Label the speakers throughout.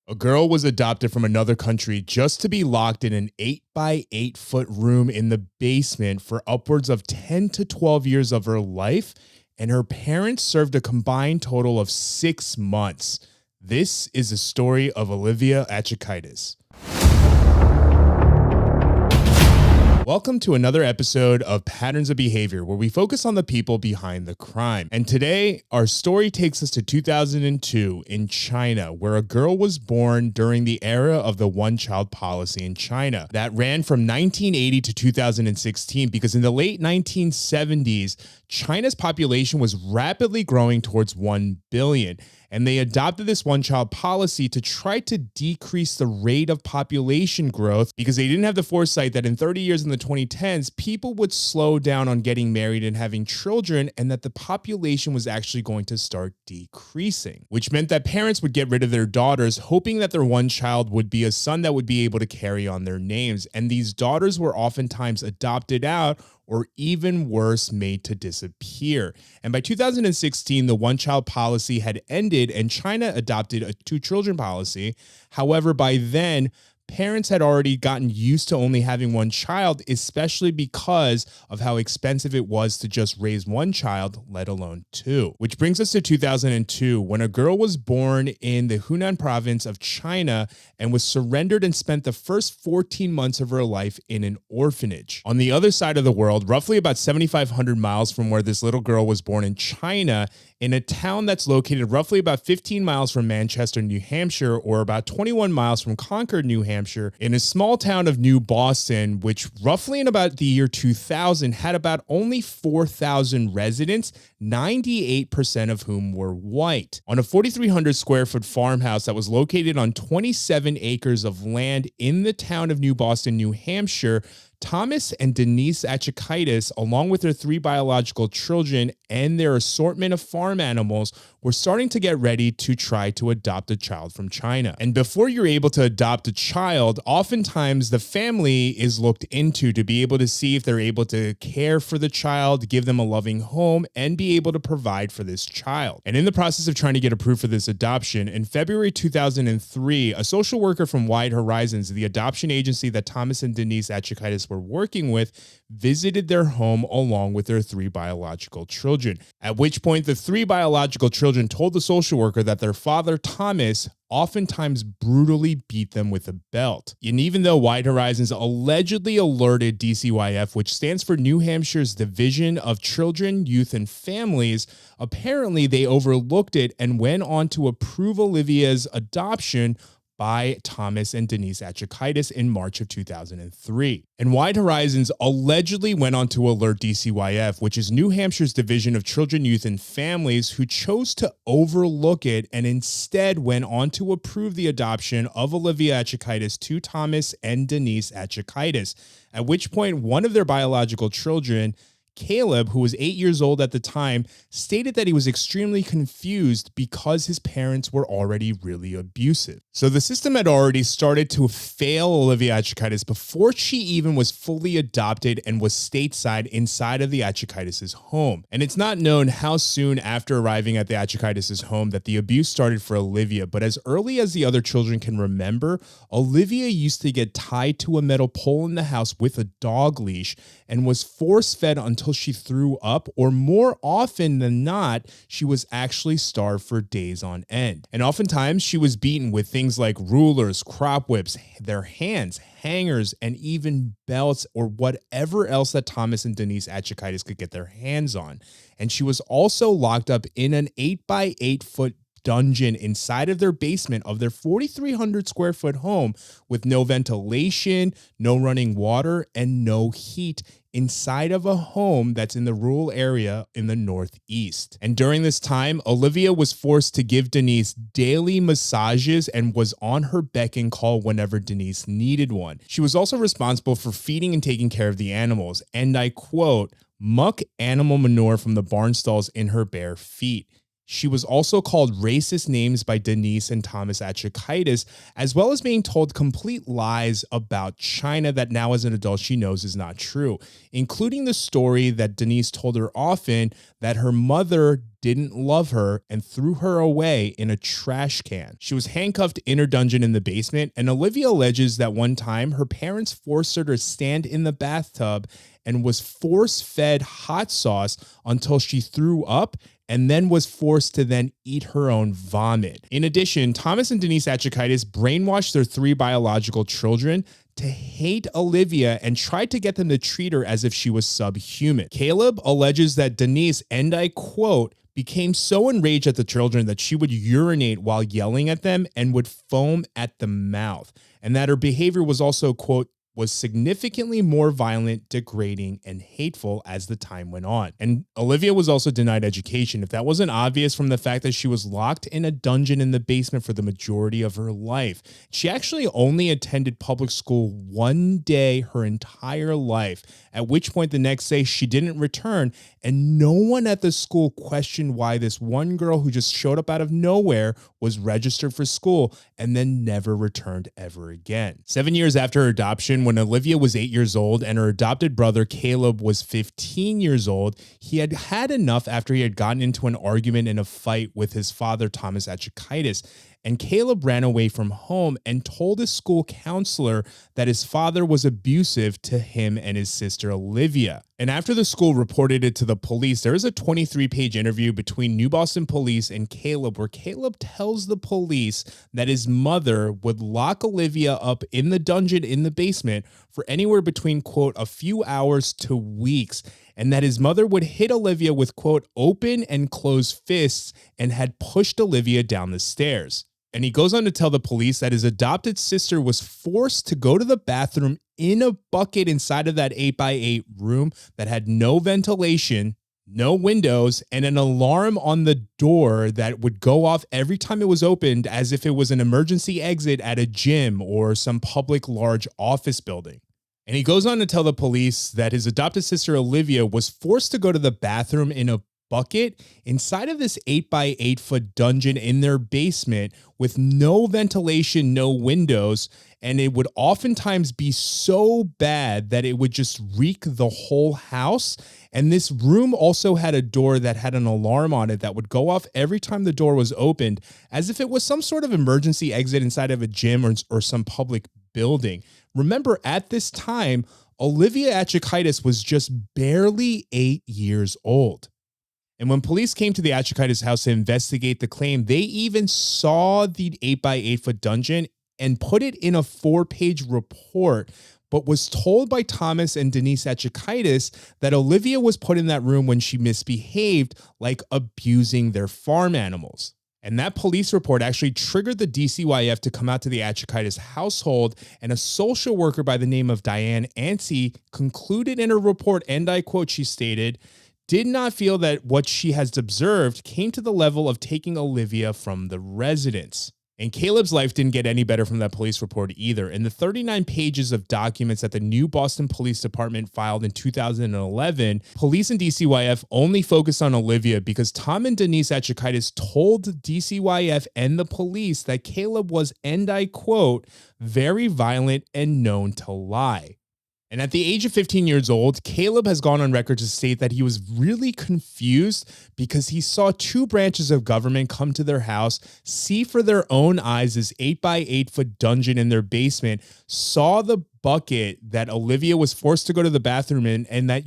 Speaker 1: A girl was adopted from another country just to be locked in an 8 by 8 foot room in the basement for upwards of 10 to 12 years of her life, and her parents served a combined total of 6 months. This is the story of Olivia Atkocaitis. Welcome to another episode of Patterns of Behavior, where we focus on the people behind the crime. And today, our story takes us to 2002 in China, where a girl was born during the era of the one-child policy in China that ran from 1980 to 2016, because in the late 1970s, China's population was rapidly growing towards 1 billion. And they adopted this one-child policy to try to decrease the rate of population growth because they didn't have the foresight that in 30 years in the 2010s, people would slow down on getting married and having children, and that the population was actually going to start decreasing, which meant that parents would get rid of their daughters, hoping that their one child would be a son that would be able to carry on their names. And these daughters were oftentimes adopted out, or even worse, made to disappear. And by 2016, the one-child policy had ended and China adopted a two-children policy. However, by then, parents had already gotten used to only having one child, especially because of how expensive it was to just raise one child, let alone two. Which brings us to 2002, when a girl was born in the Hunan province of China and was surrendered and spent the first 14 months of her life in an orphanage. On the other side of the world, roughly about 7,500 miles from where this little girl was born in China, in a town that's located roughly about 15 miles from Manchester, New Hampshire, or about 21 miles from Concord, New Hampshire, in a small town of New Boston, which roughly in about the year 2000 had about only 4,000 residents, 98% of whom were white. On a 4,300 square foot farmhouse that was located on 27 acres of land in the town of New Boston, New Hampshire, Thomas and Denise Atkocaitis, along with their 3 biological children and their assortment of farm animals, were starting to get ready to try to adopt a child from China. And before you're able to adopt a child, oftentimes the family is looked into to be able to see if they're able to care for the child, give them a loving home, and be able to provide for this child. And in the process of trying to get approved for this adoption, in February 2003, a social worker from Wide Horizons, the adoption agency that Thomas and Denise Atkocaitis were working with, visited their home along with their 3 biological children. At which point the 3 biological children told the social worker that their father, Thomas, oftentimes brutally beat them with a belt. And even though Wide Horizons allegedly alerted DCYF, which stands for New Hampshire's Division of Children, Youth, and Families, apparently they overlooked it and went on to approve Olivia's adoption by Thomas and Denise Atkocaitis in March of 2003. And Wide Horizons allegedly went on to alert DCYF, which is New Hampshire's Division of Children, Youth, and Families, who chose to overlook it and instead went on to approve the adoption of Olivia Atkocaitis to Thomas and Denise Atkocaitis, at which point one of their biological children, Caleb, who was 8 years old at the time, stated that he was extremely confused because his parents were already really abusive. So the system had already started to fail Olivia Atkocaitis before she even was fully adopted and was stateside inside of the Atkocaitis' home. And it's not known how soon after arriving at the Atkocaitis' home that the abuse started for Olivia, but as early as the other children can remember, Olivia used to get tied to a metal pole in the house with a dog leash and was force-fed until she threw up, or more often than not, she was actually starved for days on end. And oftentimes she was beaten with things like rulers, crop whips, their hands, hangers, and even belts, or whatever else that Thomas and Denise Atkocaitis could get their hands on. And she was also locked up in an 8 by 8 foot dungeon inside of their basement of their 4,300 square foot home, with no ventilation, no running water, and no heat, inside of a home that's in the rural area in the Northeast. And during this time, Olivia was forced to give Denise daily massages and was on her beck and call whenever Denise needed one. She was also responsible for feeding and taking care of the animals, and I quote, muck animal manure from the barn stalls in her bare feet. She was also called racist names by Denise and Thomas Atkocaitis, as well as being told complete lies about China that now as an adult she knows is not true, including the story that Denise told her often that her mother didn't love her and threw her away in a trash can. She was handcuffed in her dungeon in the basement, and Olivia alleges that one time her parents forced her to stand in the bathtub and was force-fed hot sauce until she threw up and then was forced to then eat her own vomit. In addition, Thomas and Denise Atkocaitis brainwashed their 3 biological children to hate Olivia and tried to get them to treat her as if she was subhuman. Caleb alleges that Denise, and I quote, became so enraged at the children that she would urinate while yelling at them and would foam at the mouth, and that her behavior was also, quote, was significantly more violent, degrading, and hateful as the time went on. And Olivia was also denied education, if that wasn't obvious from the fact that she was locked in a dungeon in the basement for the majority of her life. She actually only attended public school one day her entire life, at which point the next day she didn't return, and no one at the school questioned why this one girl who just showed up out of nowhere was registered for school and then never returned ever again. 7 years after her adoption, when Olivia was 8 years old and her adopted brother Caleb was 15 years old, he had had enough after he had gotten into an argument and a fight with his father, Thomas Atkocaitis. And Caleb ran away from home and told his school counselor that his father was abusive to him and his sister Olivia. And after the school reported it to the police, there is a 23-page interview between New Boston Police and Caleb, where Caleb tells the police that his mother would lock Olivia up in the dungeon in the basement for anywhere between, quote, a few hours to weeks, and that his mother would hit Olivia with, quote, open and closed fists and had pushed Olivia down the stairs. And he goes on to tell the police that his adopted sister was forced to go to the bathroom in a bucket inside of that 8x8 room that had no ventilation, no windows, and an alarm on the door that would go off every time it was opened, as if it was an emergency exit at a gym or some public large office building. And he goes on to tell the police that his adopted sister Olivia was forced to go to the bathroom in a bucket inside of this 8x8 foot dungeon in their basement with no ventilation, no windows, and it would oftentimes be so bad that it would just reek the whole house. And this room also had a door that had an alarm on it that would go off every time the door was opened, as if it was some sort of emergency exit inside of a gym or some public building. Remember, at this time, Olivia Atkocaitis was just barely 8 years old. And when police came to the Atkocaitis house to investigate the claim, they even saw the 8x8 foot dungeon and put it in a 4-page report, but was told by Thomas and Denise Atkocaitis that Olivia was put in that room when she misbehaved, like abusing their farm animals. And that police report actually triggered the DCYF to come out to the Atkocaitis household, and a social worker by the name of Diane Ansey concluded in her report, and I quote, she stated, did not feel that what she has observed came to the level of taking Olivia from the residence. And Caleb's life didn't get any better from that police report either. In the 39 pages of documents that the New Boston Police Department filed in 2011, police and DCYF only focused on Olivia because Tom and Denise Atkocaitis told DCYF and the police that Caleb was, and I quote, very violent and known to lie. And at the age of 15 years old, Caleb has gone on record to state that he was really confused because he saw 2 branches of government come to their house, see for their own eyes this 8x8 foot dungeon in their basement, saw the bucket that Olivia was forced to go to the bathroom in, and that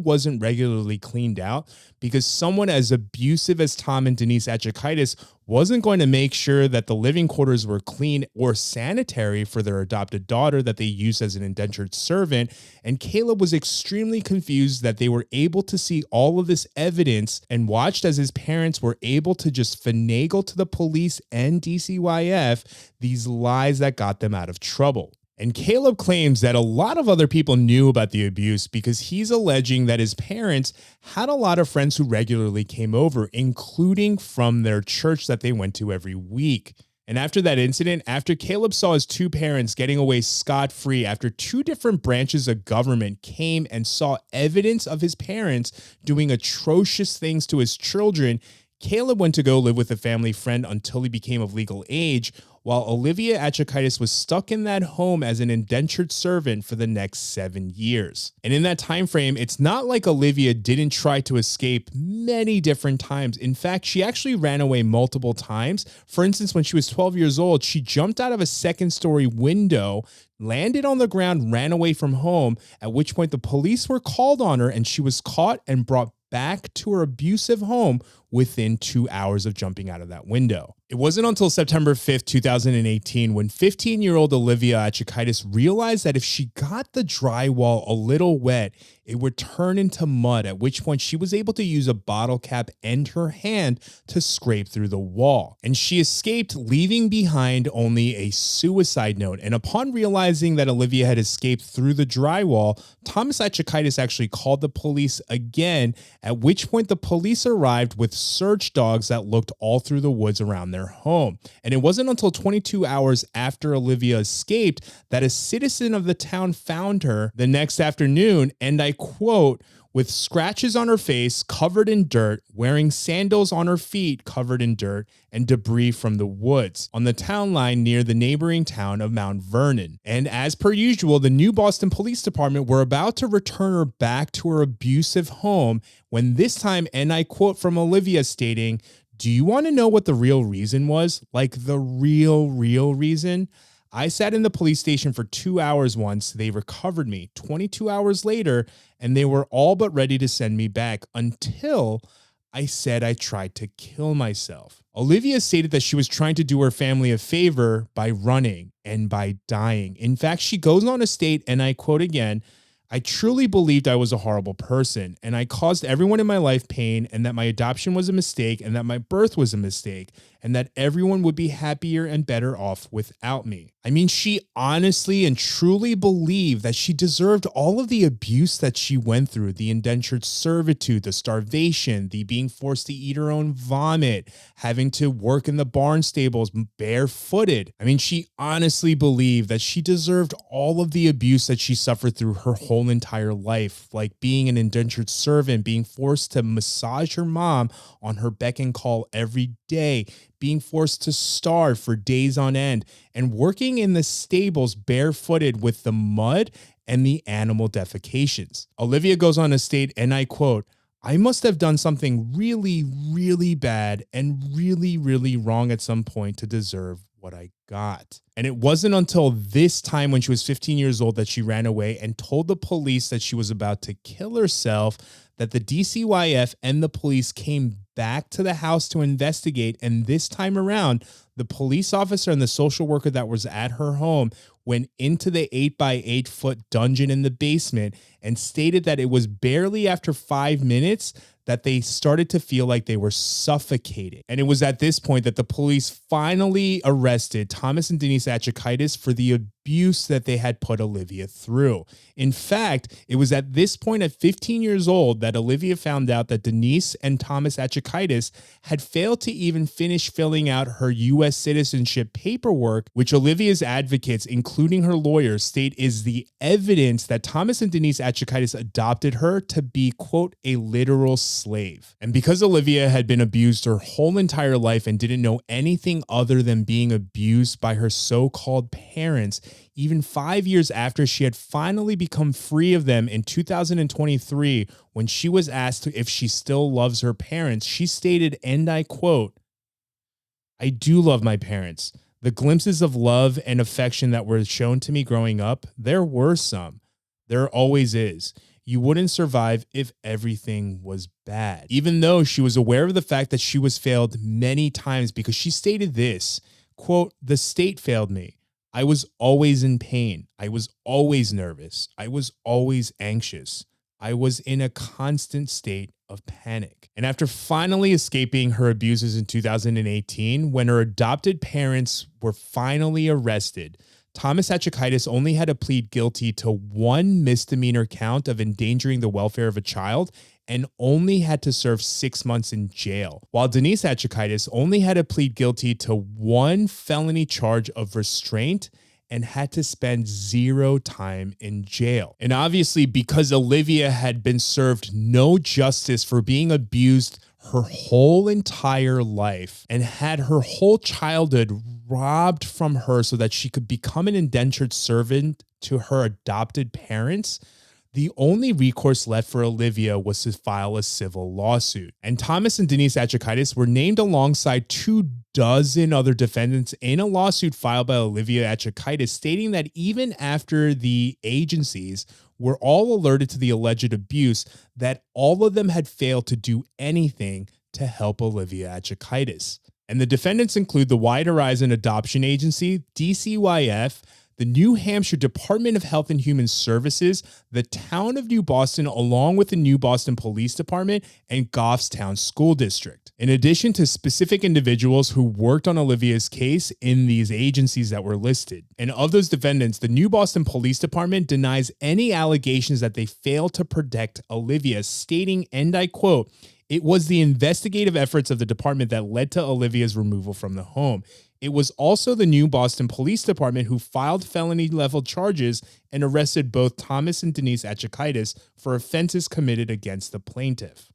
Speaker 1: wasn't regularly cleaned out because someone as abusive as Tom and Denise Atkocaitis wasn't going to make sure that the living quarters were clean or sanitary for their adopted daughter that they used as an indentured servant. And Caleb was extremely confused that they were able to see all of this evidence and watched as his parents were able to just finagle to the police and DCYF these lies that got them out of trouble. And Caleb claims that a lot of other people knew about the abuse because he's alleging that his parents had a lot of friends who regularly came over, including from their church that they went to every week. And after that incident, after Caleb saw his 2 parents getting away scot-free after 2 different branches of government came and saw evidence of his parents doing atrocious things to his children, Caleb went to go live with a family friend until he became of legal age, while Olivia Atkocaitis was stuck in that home as an indentured servant for the next 7 years. And in that time frame, it's not like Olivia didn't try to escape many different times. In fact, she actually ran away multiple times. For instance, when she was 12 years old, she jumped out of a second-story window, landed on the ground, ran away from home, at which point the police were called on her and she was caught and brought back to her abusive home within 2 hours of jumping out of that window. It wasn't until September 5th, 2018, when 15-year-old Olivia Atkocaitis realized that if she got the drywall a little wet, it would turn into mud, at which point she was able to use a bottle cap and her hand to scrape through the wall. And she escaped, leaving behind only a suicide note. And upon realizing that Olivia had escaped through the drywall, Thomas Atkocaitis actually called the police again, at which point the police arrived with search dogs that looked all through the woods around their home. And it wasn't until 22 hours after Olivia escaped that a citizen of the town found her the next afternoon, and I quote, with scratches on her face covered in dirt, wearing sandals on her feet covered in dirt, and debris from the woods on the town line near the neighboring town of Mount Vernon. And as per usual, the New Boston Police Department were about to return her back to her abusive home when this time, and I quote from Olivia stating, "Do you want to know what the real reason was? Like the real reason? I sat in the police station for 2 hours once. They recovered me 22 hours later, and they were all but ready to send me back until I said I tried to kill myself." Olivia stated that she was trying to do her family a favor by running and by dying. In fact, she goes on to state, and I quote again, "I truly believed I was a horrible person, and I caused everyone in my life pain, and that my adoption was a mistake, and that my birth was a mistake, and that everyone would be happier and better off without me." I mean, she honestly and truly believed that she deserved all of the abuse that she went through, the indentured servitude, the starvation, the being forced to eat her own vomit, having to work in the barn stables barefooted. I mean, she honestly believed that she deserved all of the abuse that she suffered through her whole entire life, like being an indentured servant, being forced to massage her mom on her beck and call every day, being forced to starve for days on end, and working in the stables barefooted with the mud and the animal defecations. Olivia goes on to state, and I quote, "I must have done something really bad and really wrong at some point to deserve what I got." And it wasn't until this time when she was 15 years old that she ran away and told the police that she was about to kill herself, that the DCYF and the police came back to the house to investigate. And this time around, the police officer and the social worker that was at her home went into the 8-by-8-foot dungeon in the basement and stated that it was barely after 5 minutes that they started to feel like they were suffocating. And it was at this point that the police finally arrested Thomas and Denise Atkocaitis for the abuse that they had put Olivia through. In fact, it was at this point at 15 years old that Olivia found out that Denise and Thomas Atkocaitis had failed to even finish filling out her U.S. citizenship paperwork, which Olivia's advocates, including her lawyers, state is the evidence that Thomas and Denise Atkocaitis adopted her to be, quote, a literal slave. And because Olivia had been abused her whole entire life and didn't know anything other than being abused by her so-called parents, even 5 years after she had finally become free of them in 2023, when she was asked if she still loves her parents, she stated, and I quote, "I do love my parents. The glimpses of love and affection that were shown to me growing up, there were some. There always is. You wouldn't survive if everything was bad." Even though she was aware of the fact that she was failed many times, because she stated this, quote, "The state failed me. I was always in pain. I was always nervous. I was always anxious. I was in a constant state of panic." And after finally escaping her abusers in 2018, when her adopted parents were finally arrested, Thomas Atkocaitis only had to plead guilty to one misdemeanor count of endangering the welfare of a child and only had to serve 6 months in jail, while Denise Atkocaitis only had to plead guilty to one felony charge of restraint and had to spend 0 time in jail. And obviously, because Olivia had been served no justice for being abused her whole entire life and had her whole childhood robbed from her so that she could become an indentured servant to her adopted parents, the only recourse left for Olivia was to file a civil lawsuit. And Thomas and Denise Atkocaitis were named alongside 24 other defendants in a lawsuit filed by Olivia Atkocaitis, stating that even after the agencies were all alerted to the alleged abuse, that all of them had failed to do anything to help Olivia Atkocaitis. And the defendants include the Wide Horizon Adoption Agency, DCYF, the New Hampshire Department of Health and Human Services, the Town of New Boston, along with the New Boston Police Department and Goffstown School District. In addition to specific individuals who worked on Olivia's case in these agencies that were listed. And of those defendants, the New Boston Police Department denies any allegations that they failed to protect Olivia, stating, and I quote, "It was the investigative efforts of the department that led to Olivia's removal from the home. It was also the New Boston Police Department who filed felony-level charges and arrested both Thomas and Denise Atkocaitis for offenses committed against the plaintiff."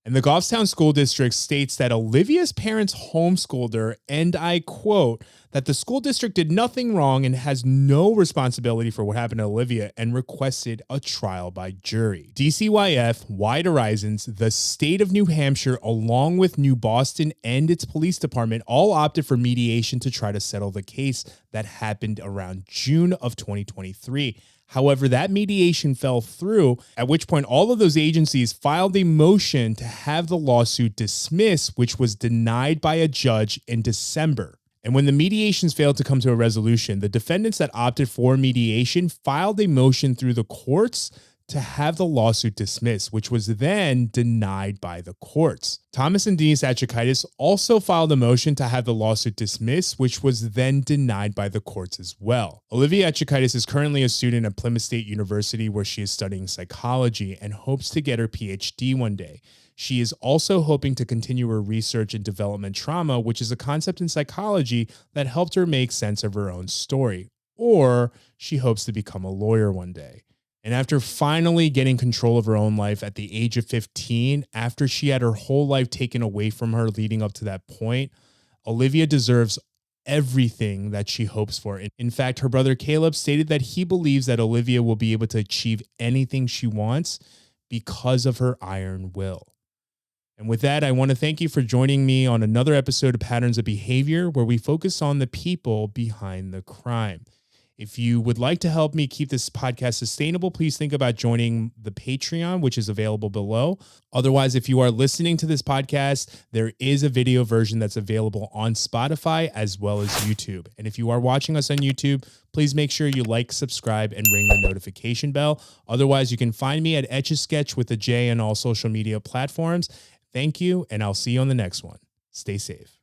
Speaker 1: And the Goffstown School District states that Olivia's parents homeschooled her, and I quote, that the school district did nothing wrong and has no responsibility for what happened to Olivia, and requested a trial by jury. DCYF, Wide Horizons, the state of New Hampshire, along with New Boston and its police department all opted for mediation to try to settle the case that happened around June of 2023. However, that mediation fell through, at which point all of those agencies filed a motion to have the lawsuit dismissed, which was denied by a judge in December. And when the mediations failed to come to a resolution, the defendants that opted for mediation filed a motion through the courts to have the lawsuit dismissed, which was then denied by the courts. Thomas and Denise Atkocaitis also filed a motion to have the lawsuit dismissed, which was then denied by the courts as well. Olivia Atkocaitis is currently a student at Plymouth State University, where she is studying psychology and hopes to get her PhD one day. She is also hoping to continue her research in development trauma, which is a concept in psychology that helped her make sense of her own story. Or she hopes to become a lawyer one day. And after finally getting control of her own life at the age of 15, after she had her whole life taken away from her leading up to that point, Olivia deserves everything that she hopes for. In fact, her brother Caleb stated that he believes that Olivia will be able to achieve anything she wants because of her iron will. And with that, I want to thank you for joining me on another episode of Patterns of Behavior, where we focus on the people behind the crime. If you would like to help me keep this podcast sustainable, please think about joining the Patreon, which is available below. Otherwise, if you are listening to this podcast, there is a video version that's available on Spotify as well as YouTube. And if you are watching us on YouTube, please make sure you like, subscribe, and ring the notification bell. Otherwise, you can find me at Etch-a-Sketch with a J on all social media platforms. Thank you, and I'll see you on the next one. Stay safe.